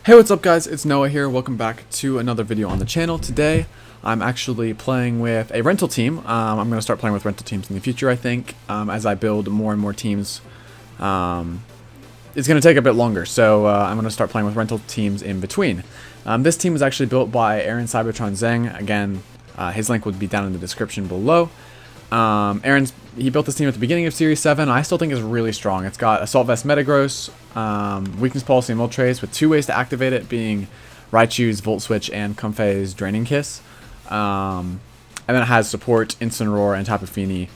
Hey, what's up guys, it's Noah here. Welcome back to another video on the channel. Today I'm actually playing with a rental team. I'm going to start playing with rental teams in the future, I think, as I build more and more teams. It's going to take a bit longer, so I'm going to start playing with rental teams in between. This team was actually built by Aaron Zheng. Again, his link would be down in the description below. He built this team at the beginning of Series 7. I still think it's really strong. It's got Assault Vest Metagross, Weakness Policy and Moltres with 2 ways to activate it, being Raichu's Volt Switch and Comfey's Draining Kiss. And then it has support, Instant Roar, and Tapu Fini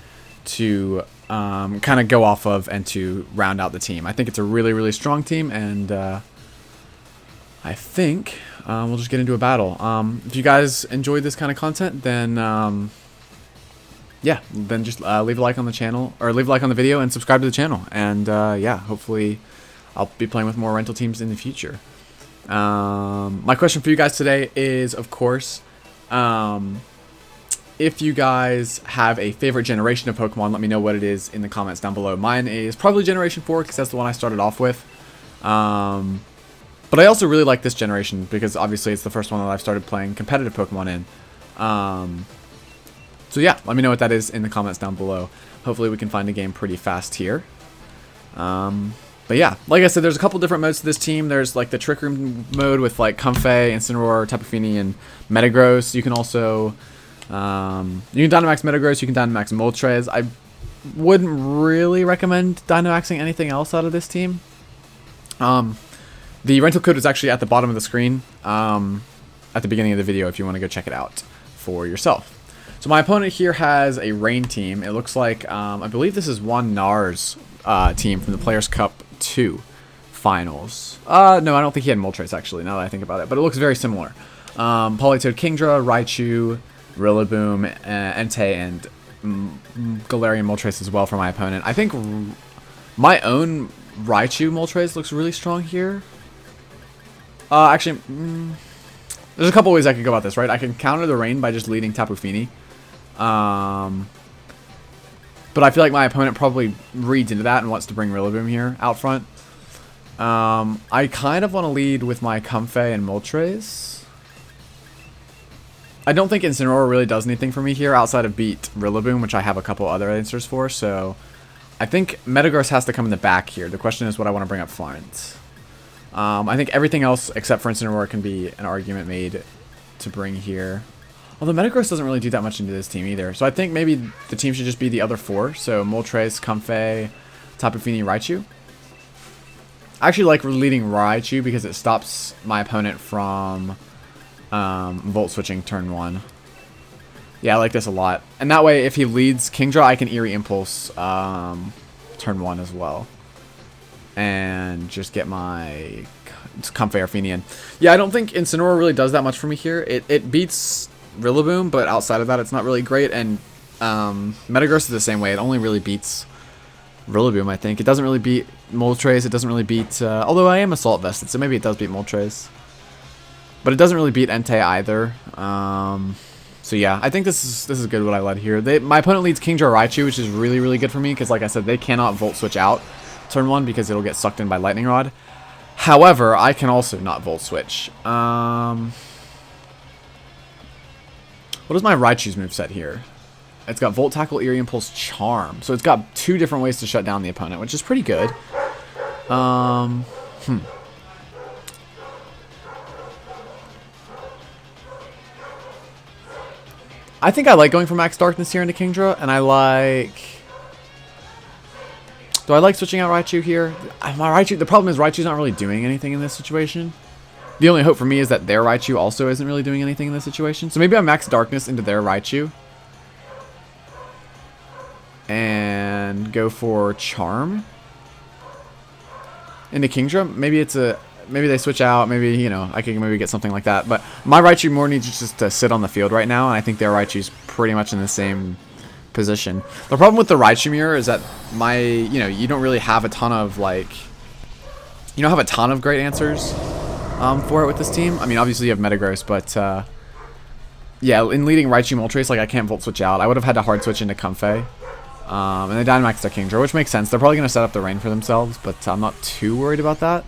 to kind of go off of and to round out the team. I think it's a really, really strong team, and I think we'll just get into a battle. If you guys enjoyed this kind of content, then yeah, then just leave a like on the channel, or leave a like on the video and subscribe to the channel. And yeah, hopefully I'll be playing with more rental teams in the future. My question for you guys today is, of course, if you guys have a favorite generation of Pokemon, let me know what it is in the comments down below. Mine is probably Generation 4 because that's the one I started off with. But I also really like this generation because obviously it's the first one that I've started playing competitive Pokemon in. So yeah, let me know what that is in the comments down below. Hopefully we can find a game pretty fast here. But yeah, like I said, there's a couple different modes to this team. There's like the Trick Room mode with like Comfey, Instant Roar, Tapu Fini, and Metagross. You can also, you can Dynamax Metagross, you can Dynamax Moltres. I wouldn't really recommend Dynamaxing anything else out of this team. The rental code is actually at the bottom of the screen at the beginning of the video if you want to go check it out for yourself. So my opponent here has a Rain team. It looks like, I believe this is Juan Nar's team from the Players' Cup 2 finals. No, I don't think he had Moltres actually, now that I think about it, but it looks very similar. Politoed Kingdra, Raichu, Rillaboom, Entei, and Galarian Moltres as well for my opponent. I think my own Raichu Moltres looks really strong here. Actually, there's a couple ways I could go about this, right? I can counter the Rain by just leading Tapu Fini. But I feel like my opponent probably reads into that and wants to bring Rillaboom here out front. I kind of want to lead with my Comfey and Moltres. I don't think Incineroar really does anything for me here outside of beat Rillaboom, which I have a couple other answers for. So I think Metagross has to come in the back here. The question is what I want to bring up front. I think everything else except for Incineroar can be an argument made to bring here. Although Metagross doesn't really do that much into this team either. So I think maybe the team should just be the other 4. So Moltres, Comfey, Tapu Fini, Raichu. I actually like leading Raichu because it stops my opponent from Volt Switching turn 1. Yeah, I like this a lot. And that way, if he leads Kingdra, I can Eerie Impulse turn 1 as well. And just get my Comfey or Fini in. Yeah, I don't think Incineroar really does that much for me here. It beats Rillaboom, but outside of that, it's not really great. And Metagross is the same way. It only really beats Rillaboom, I think. It doesn't really beat Moltres. It doesn't really beat... although I am Assault Vested, so maybe it does beat Moltres. But it doesn't really beat Entei either. So yeah, I think this is good what I led here. My opponent leads Kingdra Raichu, which is really, really good for me. Because like I said, they cannot Volt Switch out turn 1 because it'll get sucked in by Lightning Rod. However, I can also not Volt Switch. What is my Raichu's moveset here? It's got Volt Tackle, Eerie Impulse, Charm. So it's got 2 different ways to shut down the opponent, which is pretty good. I think I like going for Max Darkness here into Kingdra, and I like... Do I like switching out Raichu here? The problem is Raichu's not really doing anything in this situation. The only hope for me is that their Raichu also isn't really doing anything in this situation. So maybe I Max Darkness into their Raichu. And go for Charm. Into Kingdra. Maybe they switch out. Maybe, you know, I can maybe get something like that. But my Raichu more needs just to sit on the field right now. And I think their Raichu's pretty much in the same position. The problem with the Raichu mirror is that you don't really have a ton of, like... You don't have a ton of great answers for it with this team. I mean, obviously you have Metagross, but yeah, in leading Raichu Moltres, like I can't Volt Switch out. I would have had to hard switch into Comfey. And they Dynamax their Kingdra, which makes sense. They're probably going to set up the Rain for themselves, but I'm not too worried about that.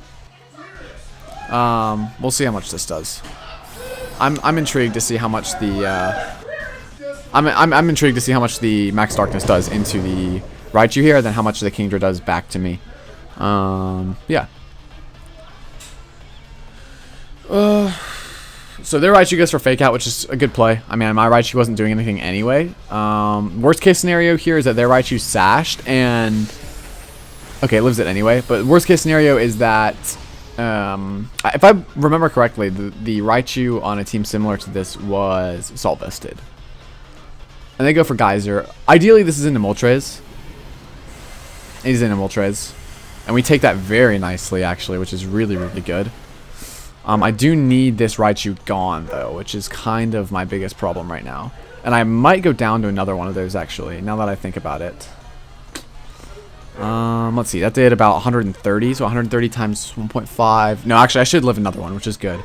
We'll see how much this does. I'm intrigued to see how much the I'm intrigued to see how much the Max Darkness does into the Raichu here, and then how much the Kingdra does back to me. Yeah. So their Raichu goes for Fake Out, which is a good play. I mean, my Raichu wasn't doing anything anyway. Worst case scenario here is that their Raichu sashed, and okay, it lives it anyway. But worst case scenario is that if I remember correctly, the Raichu on a team similar to this was Salt Vested. And they go for Geyser. Ideally, this is into Moltres. It is into Moltres. And we take that very nicely, actually, which is really, really good. I do need this Raichu gone, though, which is kind of my biggest problem right now. And I might go down to another one of those, actually, now that I think about it. Let's see. That did about 130, so 130 times 1.5. No, actually, I should live another one, which is good.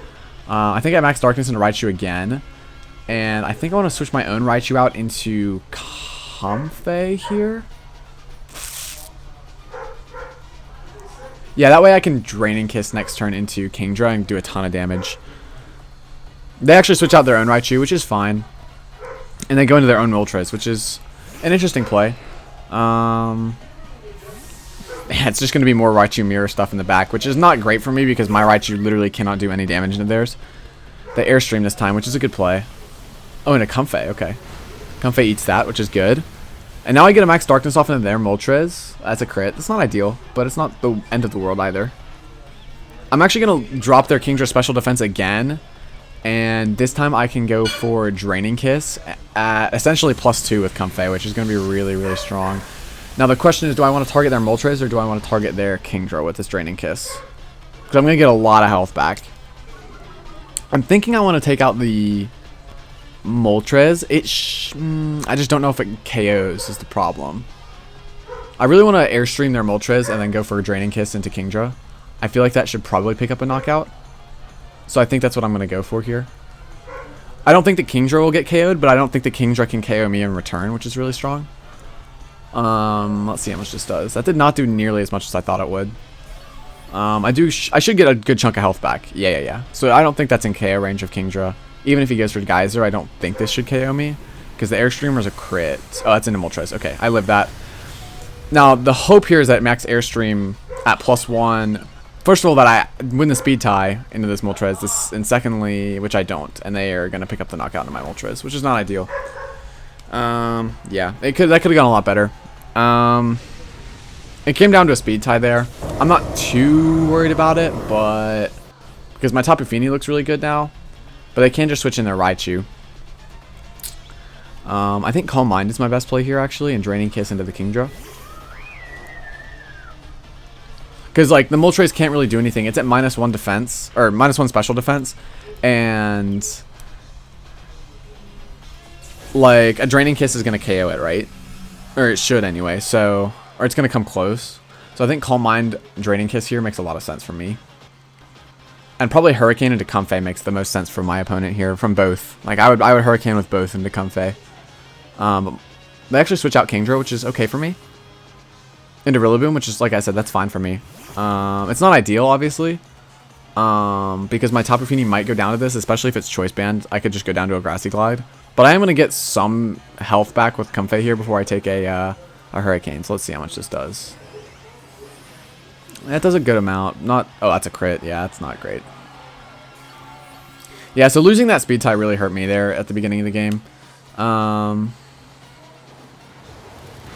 I think I Max Darkness into Raichu again. And I think I want to switch my own Raichu out into Comfey here. Yeah, that way I can Draining Kiss next turn into Kingdra and do a ton of damage. They actually switch out their own Raichu, which is fine. And they go into their own Moltres, which is an interesting play. Yeah, it's just going to be more Raichu Mirror stuff in the back, which is not great for me because my Raichu literally cannot do any damage into theirs. They Airstream this time, which is a good play. Oh, and a Comfey, okay. Comfey eats that, which is good. And now I get a Max Darkness off into their Moltres. That's a crit. That's not ideal, but it's not the end of the world either. I'm actually going to drop their Kingdra Special Defense again. And this time I can go for Draining Kiss at essentially +2 with Comfey, which is going to be really, really strong. Now the question is, do I want to target their Moltres or do I want to target their Kingdra with this Draining Kiss? Because I'm going to get a lot of health back. I'm thinking I want to take out the Moltres. I just don't know if it KOs is the problem. I really want to Airstream their Moltres and then go for a Draining Kiss into Kingdra. I feel like that should probably pick up a knockout. So I think that's what I'm going to go for here. I don't think the Kingdra will get KO'd, but I don't think the Kingdra can KO me in return, which is really strong. Let's see how much this does. That did not do nearly as much as I thought it would. I should get a good chunk of health back. Yeah. So I don't think that's in KO range of Kingdra. Even if he goes for Geyser, I don't think this should KO me. Because the Airstreamer is a crit. Oh, that's into Moltres. Okay, I live that. Now, the hope here is that Max Airstream at +1. First of all, that I win the speed tie into this Moltres. And secondly, which I don't. And they are going to pick up the knockout into my Moltres, which is not ideal. Yeah, that could have gone a lot better. It came down to a speed tie there. I'm not too worried about it, but because my Tapu Fini looks really good now. But they can just switch in their Raichu. I think Calm Mind is my best play here, actually, and Draining Kiss into the Kingdra. Because, like, the Moltres can't really do anything. It's at -1 defense, or -1 special defense, and like, a Draining Kiss is going to KO it, right? Or it should anyway, so, or it's going to come close. So I think Calm Mind Draining Kiss here makes a lot of sense for me. And probably Hurricane into Comfey makes the most sense for my opponent here, from both. Like, I would Hurricane with both into Comfey. They actually switch out Kingdra, which is okay for me. Into Rillaboom, which is, like I said, that's fine for me. It's not ideal, obviously. Because my Tapu Fini might go down to this, especially if it's Choice Band. I could just go down to a Grassy Glide. But I am going to get some health back with Comfey here before I take a Hurricane. So let's see how much this does. That does a good amount. Not. Oh, that's a crit. Yeah, that's not great. Yeah, so losing that speed tie really hurt me there at the beginning of the game.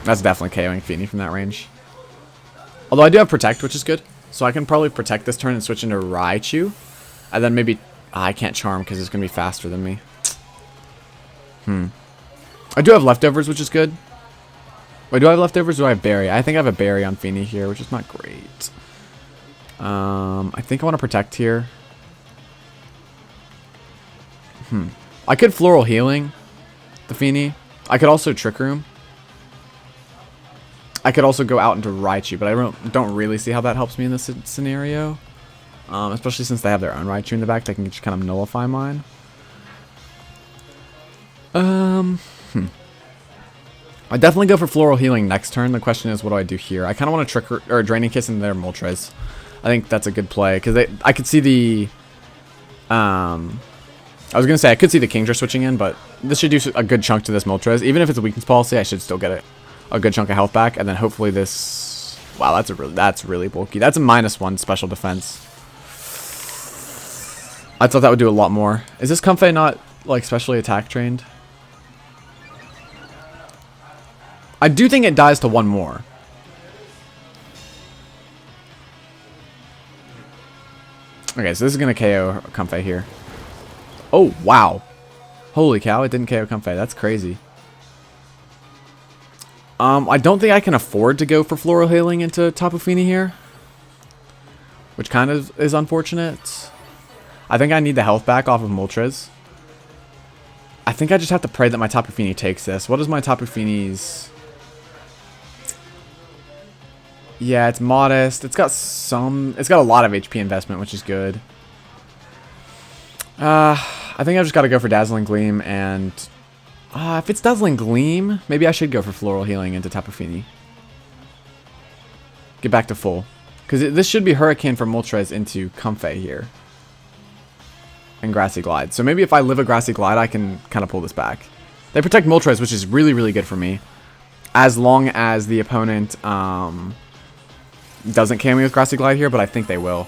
That's definitely KOing Fini from that range. Although I do have Protect, which is good. So I can probably Protect this turn and switch into Raichu. And then maybe... I can't Charm because it's going to be faster than me. I do have Leftovers, which is good. Wait, do I have Leftovers or do I have Berry? I think I have a Berry on Fini here, which is not great. I think I want to Protect here. I could Floral Healing the Fini. I could also Trick Room. I could also go out into Raichu, but I don't really see how that helps me in this scenario. Especially since they have their own Raichu in the back, they can just kind of nullify mine. I definitely go for Floral Healing next turn. The question is, what do I do here? I kind of want to Trick or Draining Kiss into their Moltres. I think that's a good play because I could see the I was gonna say I could see the Kingdra switching in, but this should do a good chunk to this Moltres. Even if it's a weakness policy, I should still get a good chunk of health back, and then hopefully this. Wow, that's really bulky. That's a -1 special defense. I thought that would do a lot more. Is this Comfey not like specially attack trained? I do think it dies to 1 more. Okay, so this is gonna KO Comfey here. Oh wow! Holy cow! It didn't KO Comfey. That's crazy. I don't think I can afford to go for Floral Hailing into Tapu Fini here, which kind of is unfortunate. I think I need the health back off of Moltres. I think I just have to pray that my Tapu Fini takes this. What is my Tapu Fini's? Yeah, it's modest. It's got a lot of HP investment, which is good. I think I've just got to go for Dazzling Gleam, and if it's Dazzling Gleam, maybe I should go for Floral Healing into Tapu Fini. Get back to full. Because this should be Hurricane from Moltres into Comfey here. And Grassy Glide. So maybe if I live a Grassy Glide, I can kind of pull this back. They protect Moltres, which is really, really good for me. As long as the opponent doesn't KO me with Grassy Glide here, but I think they will.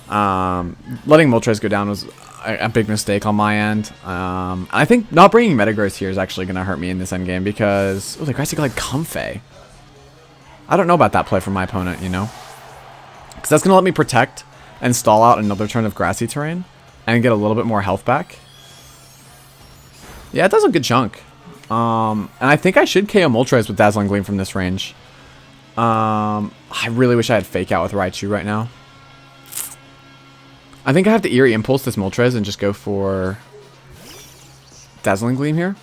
Letting Moltres go down was a big mistake on my end. I think not bringing Metagross here is actually going to hurt me in this endgame because... Oh, the Grassy Glide Comfey. I don't know about that play from my opponent, you know? Because that's going to let me protect and stall out another turn of Grassy terrain and get a little bit more health back. Yeah, it does a good chunk. And I think I should KO Moltres with Dazzling Gleam from this range. I really wish I had Fake Out with Raichu right now. I think I have to Eerie Impulse this Moltres and just go for Dazzling Gleam here.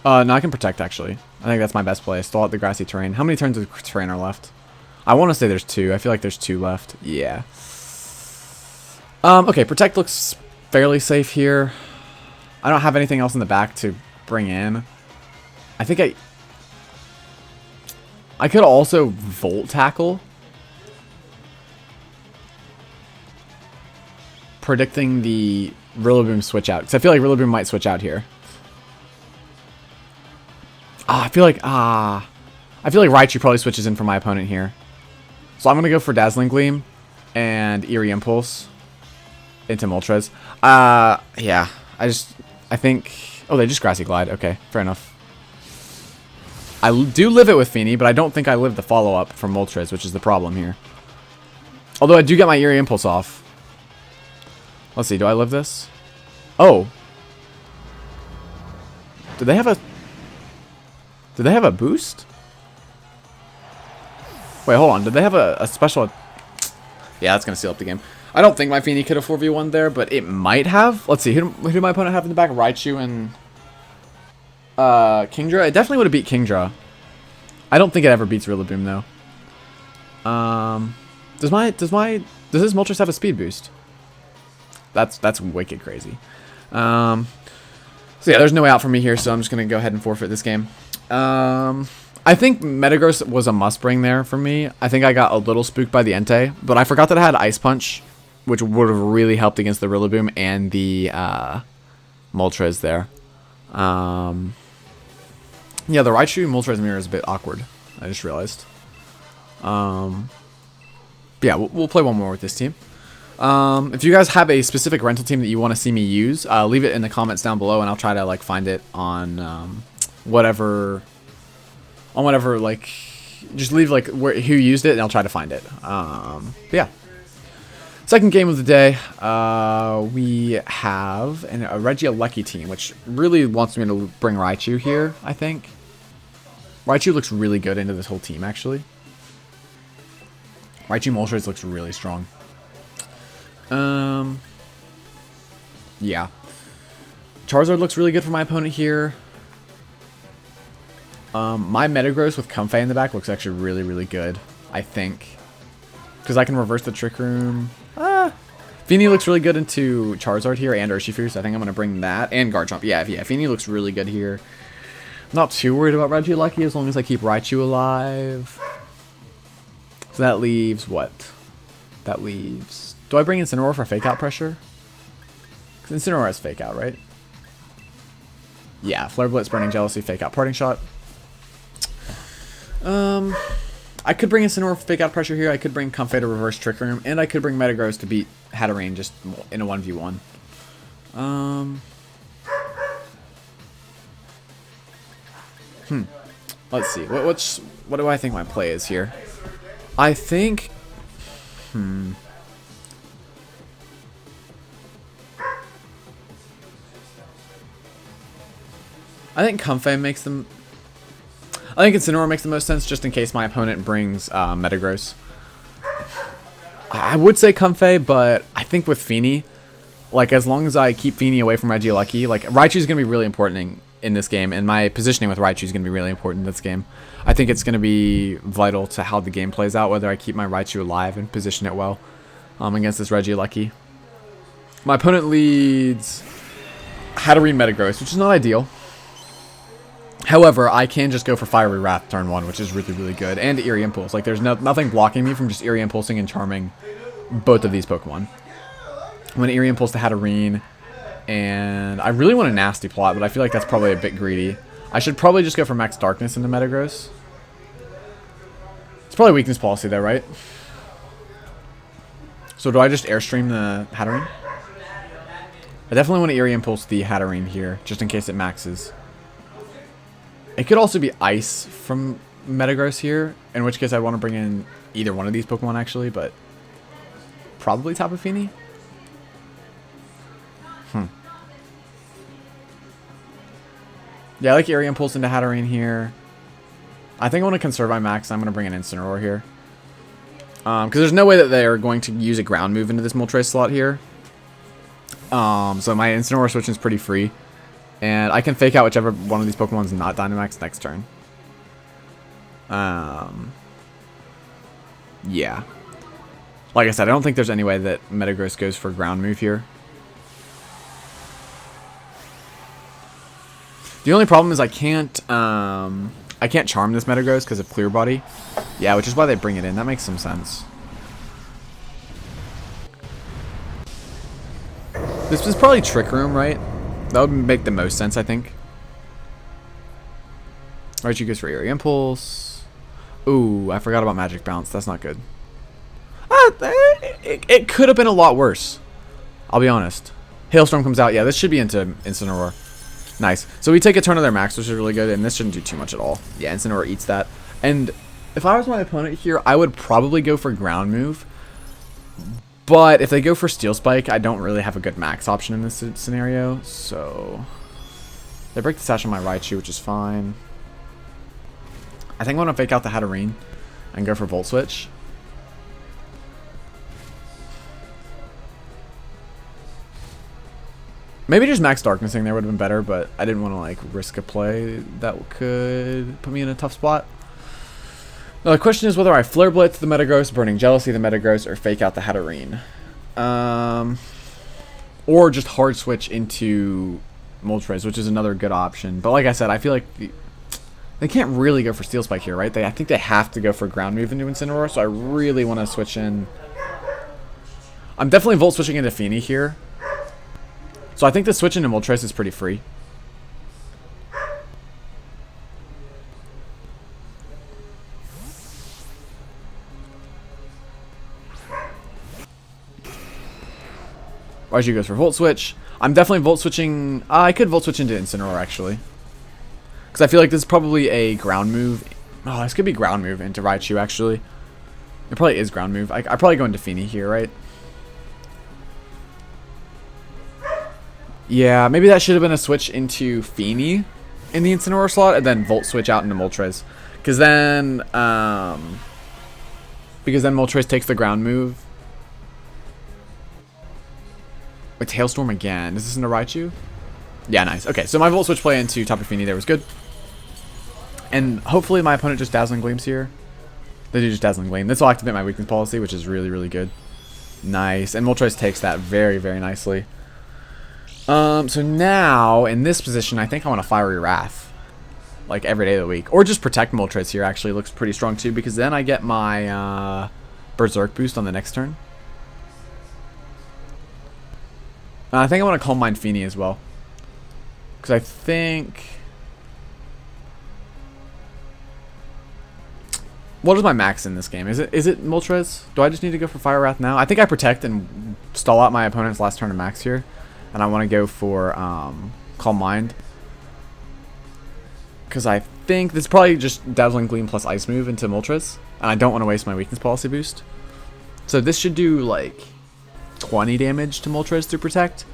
No, I can Protect, actually. I think that's my best play. Stall out the Grassy terrain. How many turns of terrain are left? I want to say there's 2. I feel like there's 2 left. Yeah. Okay, Protect looks fairly safe here. I don't have anything else in the back to bring in. I think I could also Volt Tackle. Predicting the Rillaboom switch out. Because I feel like Rillaboom might switch out here. I feel like Raichu probably switches in for my opponent here. So I'm going to go for Dazzling Gleam and Eerie Impulse into Moltres. Yeah. I think... Oh, they just Grassy Glide. Okay, fair enough. I do live it with Fini, but I don't think I live the follow-up from Moltres, which is the problem here. Although I do get my Eerie Impulse off. Let's see, do I live this? Oh. Do they have a boost? Wait, hold on. Did they have a special... Yeah, that's going to seal up the game. I don't think my Fini could have 4v1 there, but it might have. Let's see, who did my opponent have in the back? Raichu and Kingdra? It definitely would have beat Kingdra. I don't think it ever beats Rillaboom, though. Does this Moltres have a speed boost? That's wicked crazy. So yeah, there's no way out for me here, so I'm just going to go ahead and forfeit this game. I think Metagross was a must-bring there for me. I think I got a little spooked by the Entei, but I forgot that I had Ice Punch, which would have really helped against the Rillaboom and the Moltres there. Yeah, the Raichu Moltres mirror is a bit awkward. I just realized. Yeah, we'll play one more with this team. If you guys have a specific rental team that you want to see me use, leave it in the comments down below, and I'll try to like find it on whatever, like, just leave like who used it, and I'll try to find it. But yeah. Second game of the day, we have a Regieleki team, which really wants me to bring Raichu here, I think. Raichu looks really good into this whole team, actually. Raichu Moltres looks really strong. Yeah. Charizard looks really good for my opponent here. My Metagross with Comfey in the back looks actually really, really good, I think. Because I can reverse the Trick Room. Fini looks really good into Charizard here and Urshifu, so I think I'm going to bring that. And Garchomp. Yeah, Fini looks really good here. Not too worried about Regieleki as long as I keep Raichu alive. So that leaves what? That leaves... Do I bring Incineroar for fake out pressure? Because Incineroar has fake out, right? Yeah, Flare Blitz, Burning Jealousy, fake out Parting Shot. I could bring Incineroar for fake out pressure here. I could bring Comfey to reverse Trick Room. And I could bring Metagross to beat Hatterene just in a 1v1. Let's see. What do I think my play is here? I think... I think Comfey makes them... I think Incineroar makes the most sense just in case my opponent brings Metagross. I would say Comfey, but I think with Feeny, like as long as I keep Feeny away from Regieleki, like Raichu is going to be really important in this game, and my positioning with Raichu is going to be really important in this game. I think it's going to be vital to how the game plays out, whether I keep my Raichu alive and position it well against this Regieleki. My opponent leads Hatterene Metagross, which is not ideal. However, I can just go for Fiery Wrath turn 1, which is really, really good. And Eerie Impulse. Like, there's nothing blocking me from just Eerie Impulsing and Charming both of these Pokemon. I'm going to Eerie Impulse to Hatterene. And I really want a Nasty Plot, but I feel like that's probably a bit greedy. I should probably just go for Max Darkness into Metagross. It's probably Weakness Policy, though, right? So do I just Airstream the Hatterene? I definitely want to Eerie Impulse the Hatterene here, just in case it maxes. It could also be Ice from Metagross here, in which case I want to bring in either one of these Pokemon actually, but probably Tapu Fini. Yeah, I like Eerie Impulse into Hatterene here. I think I want to conserve my max. I'm going to bring an Incineroar here. Because there's no way that they are going to use a ground move into this Moltres slot here. So my Incineroar switching is pretty free. And I can fake out whichever one of these Pokemon is not Dynamax next turn. Yeah. Like I said, I don't think there's any way that Metagross goes for ground move here. The only problem is I can't charm this Metagross because of Clear Body. Yeah, which is why they bring it in. That makes some sense. This was probably Trick Room, right? That would make the most sense, I think. Raichu goes for Eerie Impulse. Ooh, I forgot about Magic Bounce. That's not good. It could have been a lot worse. I'll be honest. Hailstorm comes out. Yeah, this should be into Incineroar. Nice. So we take a turn of their max, which is really good, and this shouldn't do too much at all. Yeah, Incineroar eats that. And if I was my opponent here, I would probably go for ground move. But if they go for Steel Spike, I don't really have a good max option in this scenario. So they break the sash on my Raichu, which is fine. I think I want to fake out the Hatterene and go for Volt Switch. Maybe just Max Darknessing there would have been better, but I didn't want to like risk a play that could put me in a tough spot. Now the question is whether I Flare Blitz the Metagross, Burning Jealousy the Metagross, or fake out the Hatterene. Or just hard switch into Moltres, which is another good option. But like I said, I feel like they can't really go for Steel Spike here, right? I think they have to go for ground move into Incineroar, so I really want to switch in. I'm definitely Volt switching into Feeny here. So I think the switch into Moltres is pretty free. Raichu goes for Volt Switch. I'm definitely Volt Switching. I could Volt Switch into Incineroar, actually. Because I feel like this is probably a ground move. Oh, this could be ground move into Raichu, actually. It probably is ground move. I probably go into Feeny here, right? Yeah, maybe that should have been a switch into Feeny in the Incineroar slot, and then Volt Switch out into Moltres. Because then Moltres takes the ground move. With Hailstorm again. Is this into Raichu? Yeah, nice. Okay, so my Volt Switch play into Tapu Fini there was good. And hopefully my opponent just Dazzling Gleams here. They do just Dazzling Gleam. This will activate my Weakness Policy, which is really, really good. Nice. And Moltres takes that very, very nicely. So now, in this position, I think I want a Fiery Wrath. like every day of the week. Or just protect Moltres here actually looks pretty strong too, because then I get my Berserk boost on the next turn. I think I want to Calm Mind Feeny as well, because I think... What is my max in this game? Is it Moltres? Do I just need to go for Fire Wrath now? I think I protect and stall out my opponent's last turn of max here. And I want to go for Calm Mind. Because I think this is probably just Dazzling Gleam plus Ice move into Moltres. And I don't want to waste my Weakness Policy boost. So this should do like 20 damage to Moltres through Protect.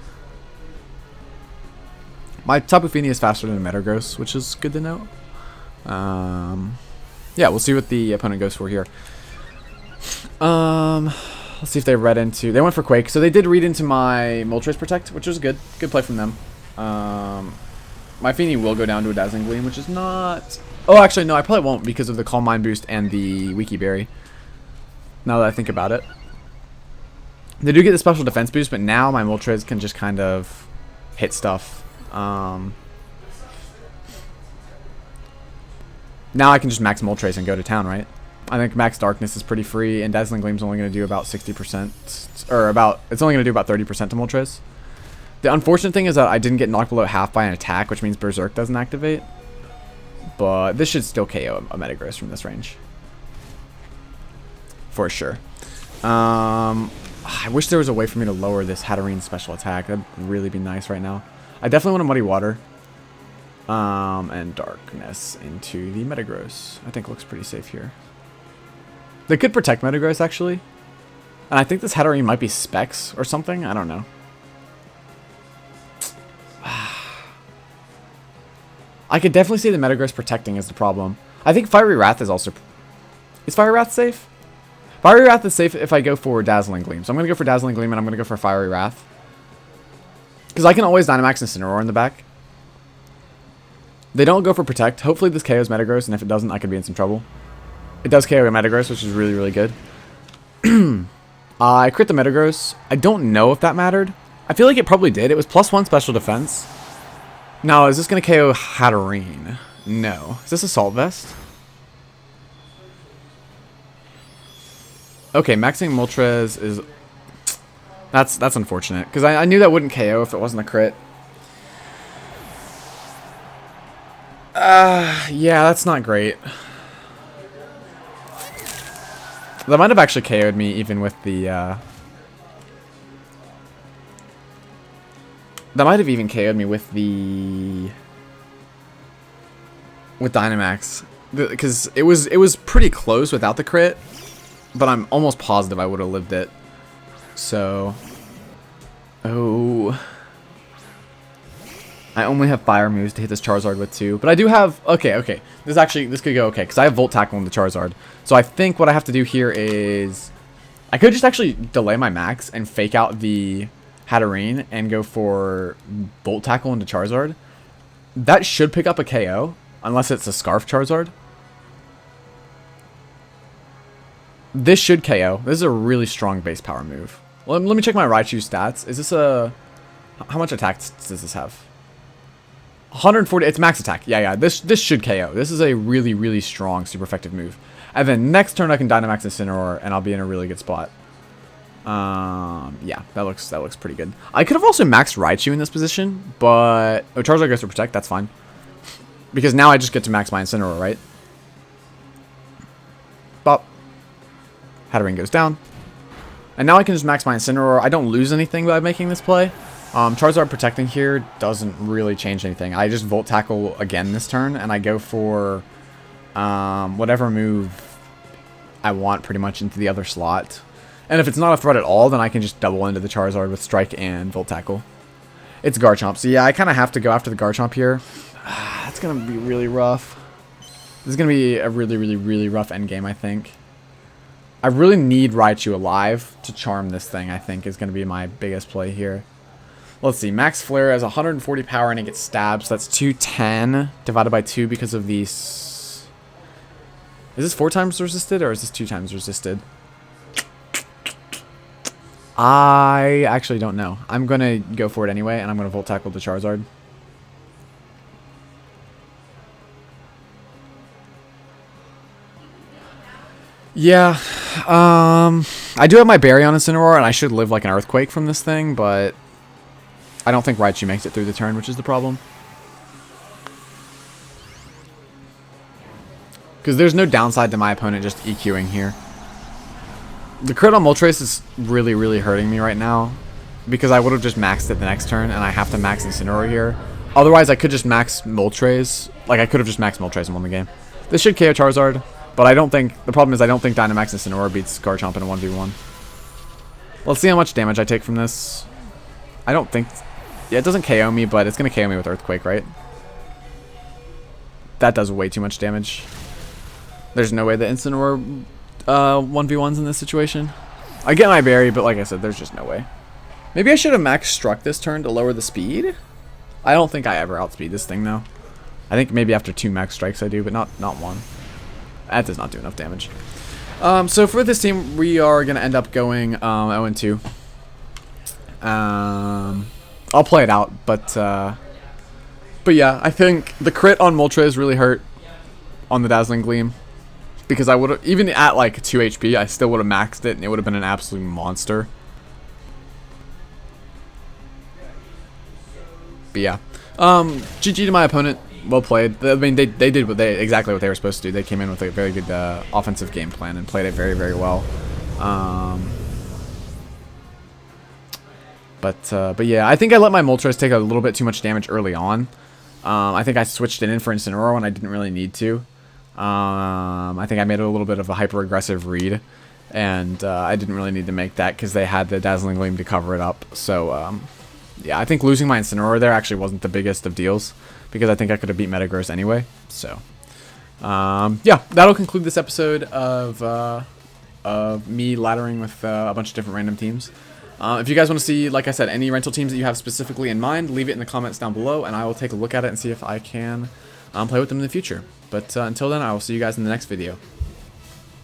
My Tapu Fini is faster than Metagross, which is good to know. Yeah, we'll see what the opponent goes for here. Let's see if they read into... They went for Quake, so they did read into my Moltres Protect, which was good. Good play from them. My Feeny will go down to a Dazzling Gleam, which is not... Oh, actually, no, I probably won't because of the Calm Mind boost and the Wiki Berry. Now that I think about it. They do get the special defense boost, but now my Moltres can just kind of hit stuff. Now I can just max Moltres and go to town, right? I think Max Darkness is pretty free, and Dazzling Gleam's only going to do about 60%, or about, it's only going to do about 30% to Moltres. The unfortunate thing is that I didn't get knocked below half by an attack, which means Berserk doesn't activate. But this should still KO a Metagross from this range. For sure. I wish there was a way for me to lower this Hatterene special attack. That'd really be nice right now. I definitely want to Muddy Water. And Darkness into the Metagross. I think looks pretty safe here. They could protect Metagross, actually. And I think this Hatterene might be Specs or something. I don't know. I could definitely see the Metagross protecting is the problem. I think Fiery Wrath is also... Is Fiery Wrath safe? Fiery Wrath is safe if I go for Dazzling Gleam. So I'm going to go for Dazzling Gleam and I'm going to go for Fiery Wrath. Because I can always Dynamax and Incineroar in the back. They don't go for Protect. Hopefully this KOs Metagross, and if it doesn't, I could be in some trouble. It does KO a Metagross, which is really, really good. I crit the Metagross. I don't know if that mattered. I feel like it probably did. It was +1 special defense. Now, is this going to KO Hatterene? No. Is this Assault Vest? Okay, maxing Moltres is... That's unfortunate, because I knew that wouldn't KO if it wasn't a crit. Yeah, that's not great. That might have actually KO'd me even with the, That might have even KO'd me with the... With Dynamax. Because it was pretty close without the crit. But I'm almost positive I would have lived it. So... Oh... I only have fire moves to hit this Charizard with too. But I do have... Okay. This could go okay. Because I have Volt Tackle on the Charizard. So I think what I have to do here is... I could just actually delay my max and fake out the Hatterene and go for Volt Tackle into Charizard. That should pick up a KO. Unless it's a Scarf Charizard. This should KO. This is a really strong base power move. Well, let me check my Raichu stats. Is this a... How much attack does this have? 140, it's max attack. Yeah, this should KO. This is a really, really strong, super effective move. And then next turn I can Dynamax Incineroar and I'll be in a really good spot. Yeah, that looks pretty good. I could have also maxed Raichu in this position, but... Oh, Charizard goes for Protect, that's fine. Because now I just get to max my Incineroar, right? Bop. Hatterene goes down. And now I can just max my Incineroar. I don't lose anything by making this play. Charizard protecting here doesn't really change anything. I just Volt Tackle again this turn, and I go for whatever move I want pretty much into the other slot. And if it's not a threat at all, then I can just double into the Charizard with Strike and Volt Tackle. It's Garchomp, so yeah, I kind of have to go after the Garchomp here. That's going to be really rough. This is going to be a really, really, really rough endgame, I think. I really need Raichu alive to charm this thing, I think, is going to be my biggest play here. Let's see, Max Flare has 140 power and it gets stabbed, so that's 210 divided by 2 because of these... Is this 4 times resisted or is this 2 times resisted? I actually don't know. I'm going to go for it anyway, and I'm going to Volt Tackle the Charizard. Yeah, I do have my berry on Incineroar, and I should live like an Earthquake from this thing, but I don't think Raichu makes it through the turn, which is the problem. Because there's no downside to my opponent just EQing here. The crit on Moltres is really, really hurting me right now, because I would have just maxed it the next turn, and I have to max Incineroar here. Otherwise, I could just max Moltres. Like, I could have just maxed Moltres and won the game. This should KO Charizard, but I don't think... The problem is I don't think Dynamax Incineroar beats Garchomp in a 1v1. Let's see how much damage I take from this. I don't think... Yeah, it doesn't KO me, but it's going to KO me with Earthquake, right? That does way too much damage. There's no way that Incineroar 1v1s in this situation. I get my berry, but like I said, there's just no way. Maybe I should have max struck this turn to lower the speed? I don't think I ever outspeed this thing, though. I think maybe after 2 max strikes I do, but not 1. That does not do enough damage. So for this team, we are going to end up going 0-2. I'll play it out, but yeah, I think the crit on Moltres really hurt on the Dazzling Gleam. Because I would have, even at like 2 HP, I still would have maxed it, and it would have been an absolute monster. But yeah, GG to my opponent. Well played. I mean, they did exactly what they were supposed to do. They came in with a very good offensive game plan and played it very, very well. But yeah, I think I let my Moltres take a little bit too much damage early on. I think I switched it in for Incineroar when I didn't really need to. I think I made a little bit of a hyper-aggressive read, and I didn't really need to make that because they had the Dazzling Gleam to cover it up. So, yeah, I think losing my Incineroar there actually wasn't the biggest of deals, because I think I could have beat Metagross anyway. So, yeah, that'll conclude this episode of me laddering with a bunch of different random teams. If you guys want to see, like I said, any rental teams that you have specifically in mind, leave it in the comments down below, and I will take a look at it and see if I can play with them in the future. But until then, I will see you guys in the next video.